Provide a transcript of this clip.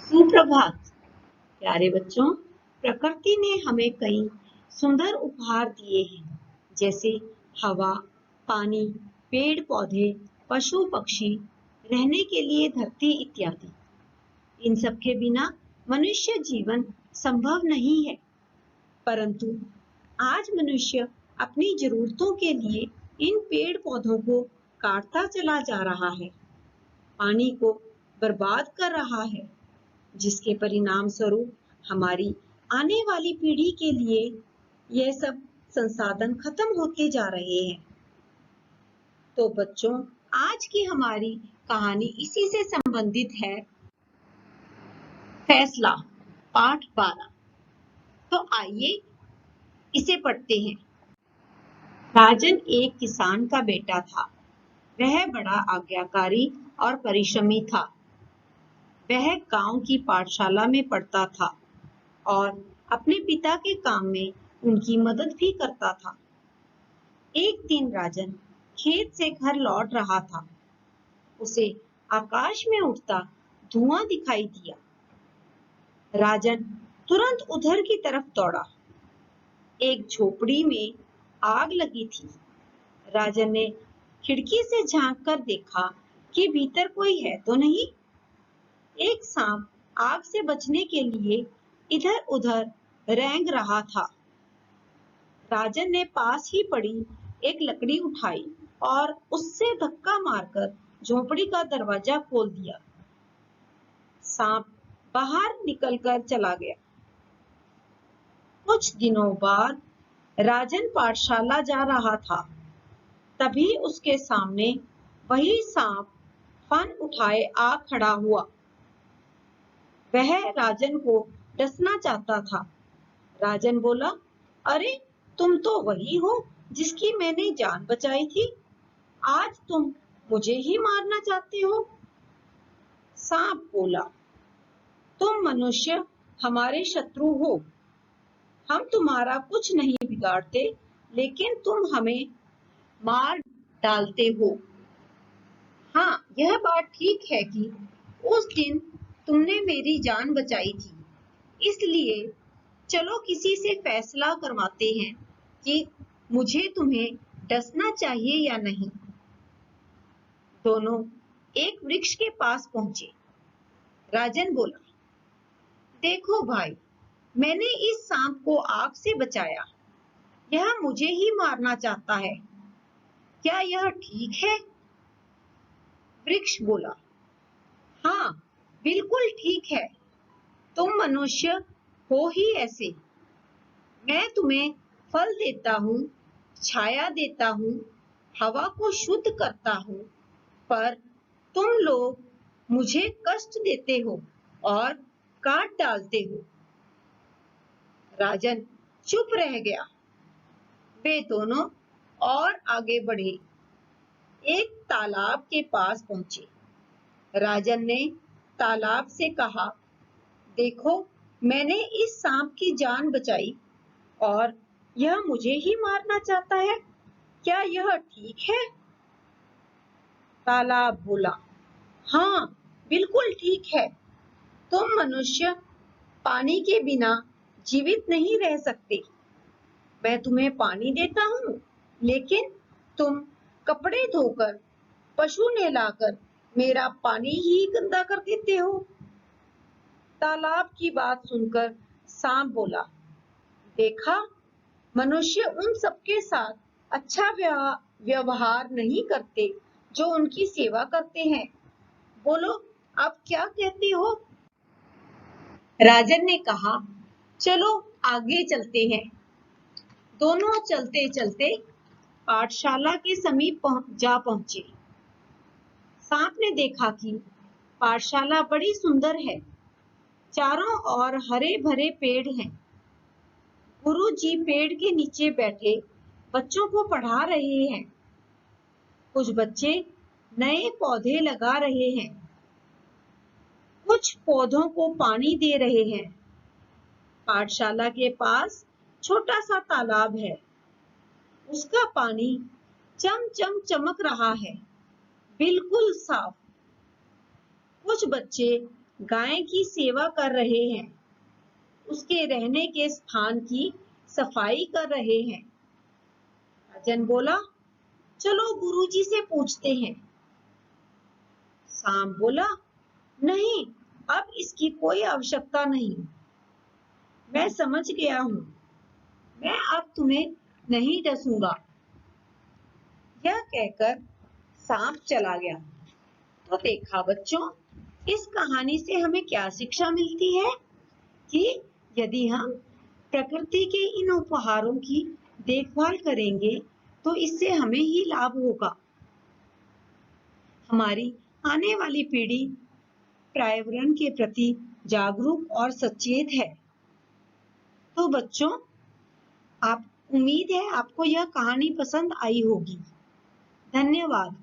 सुप्रभात प्यारे बच्चों। प्रकृति ने हमें कई सुंदर उपहार दिए हैं, जैसे हवा, पानी, पेड़ पौधे, पशु पक्षी, रहने के लिए धरती इत्यादि। इन सब के बिना मनुष्य जीवन संभव नहीं है, परंतु आज मनुष्य अपनी जरूरतों के लिए इन पेड़ पौधों को काटता चला जा रहा है, पानी को बर्बाद कर रहा है, जिसके परिणाम स्वरूप हमारी आने वाली पीढ़ी के लिए यह सब संसाधन खत्म होते जा रहे हैं। तो बच्चों, आज की हमारी कहानी इसी से संबंधित है। फैसला पाठ 12। तो आइए इसे पढ़ते हैं। राजन एक किसान का बेटा था। वह बड़ा आज्ञाकारी और परिश्रमी था। वह गांव की पाठशाला में पढ़ता था और अपने पिता के काम में उनकी मदद भी करता था। एक दिन राजन खेत से घर लौट रहा था। उसे आकाश में उड़ता धुआं दिखाई दिया। राजन तुरंत उधर की तरफ दौड़ा। एक झोपड़ी में आग लगी थी। राजन ने खिड़की से झांक कर देखा कि भीतर कोई है तो नहीं। एक सांप आग से बचने के लिए इधर उधर रेंग रहा था। राजन ने पास ही पड़ी एक लकड़ी उठाई और उससे धक्का मारकर झोपड़ी का दरवाजा खोल दिया। सांप बाहर निकलकर चला गया। कुछ दिनों बाद राजन पाठशाला जा रहा था। तभी उसके सामने वही सांप फन उठाए आ खड़ा हुआ। वह राजन को डसना चाहता था। राजन बोला, अरे तुम तो वही हो जिसकी मैंने जान बचाई थी। आज तुम मुझे ही मारना चाहते हो। सांप बोला, तुम मनुष्य हमारे शत्रु हो। हम तुम्हारा कुछ नहीं बिगाड़ते, लेकिन तुम हमें मार डालते हो। हाँ, यह बात ठीक है कि उस दिन तुमने मेरी जान बचाई थी, इसलिए चलो किसी से फैसला करवाते हैं कि मुझे तुम्हें डसना चाहिए या नहीं। दोनों एक वृक्ष के पास पहुंचे। राजन बोला, देखो भाई, मैंने इस सांप को आग से बचाया। यह मुझे ही मारना चाहता है। क्या यह ठीक है? वृक्ष बोला, हाँ, बिल्कुल ठीक है। तुम मनुष्य हो ही ऐसे। मैं तुम्हें फल देता हूँ, छाया देता हूँ, हवा को शुद्ध करता हूँ, पर तुम लोग मुझे कष्ट देते हो और काट डालते हो। राजन चुप रह गया। वे दोनों और आगे बढ़े। एक तालाब के पास पहुंचे। राजन ने तालाब से कहा, देखो, मैंने इस सांप की जान बचाई और यह मुझे ही मारना चाहता है। क्या यह ठीक है? तालाब बोला, हाँ, बिल्कुल ठीक है। तुम मनुष्य पानी के बिना जीवित नहीं रह सकते। मैं तुम्हें पानी देता हूँ, लेकिन तुम कपड़े धोकर, पशु नहलाकर मेरा पानी ही गंदा कर देते हो। तालाब की बात सुनकर सांप बोला, देखा, मनुष्य उन सबके साथ अच्छा व्यवहार नहीं करते जो उनकी सेवा करते हैं। बोलो, आप क्या कहते हो? राजन ने कहा, चलो आगे चलते हैं। दोनों चलते चलते पाठशाला के समीप जा पहुंचे। सांप ने देखा कि पाठशाला बड़ी सुंदर है। चारों ओर हरे भरे पेड़ हैं। गुरुजी पेड़ के नीचे बैठे बच्चों को पढ़ा रहे हैं। कुछ बच्चे नए पौधे लगा रहे हैं। कुछ पौधों को पानी दे रहे हैं। पाठशाला के पास छोटा सा तालाब है। उसका पानी चम चमक रहा है, बिल्कुल साफ। कुछ बच्चे गाय की सेवा कर रहे हैं, उसके रहने के स्थान की सफाई कर रहे हैं। राजन बोला, चलो गुरुजी से पूछते हैं। सांप बोला, नहीं, अब इसकी कोई आवश्यकता नहीं, मैं समझ गया हूँ, मैं अब तुम्हें नहीं डसूंगा। यह कहकर सांप चला गया। तो देखा बच्चों, इस कहानी से हमें क्या शिक्षा मिलती है कि यदि हम प्रकृति के इन उपहारों की देखभाल करेंगे तो इससे हमें ही लाभ होगा। हमारी आने वाली पीढ़ी पर्यावरण के प्रति जागरूक और सचेत है। तो बच्चों, उम्मीद है आपको यह कहानी पसंद आई होगी। धन्यवाद।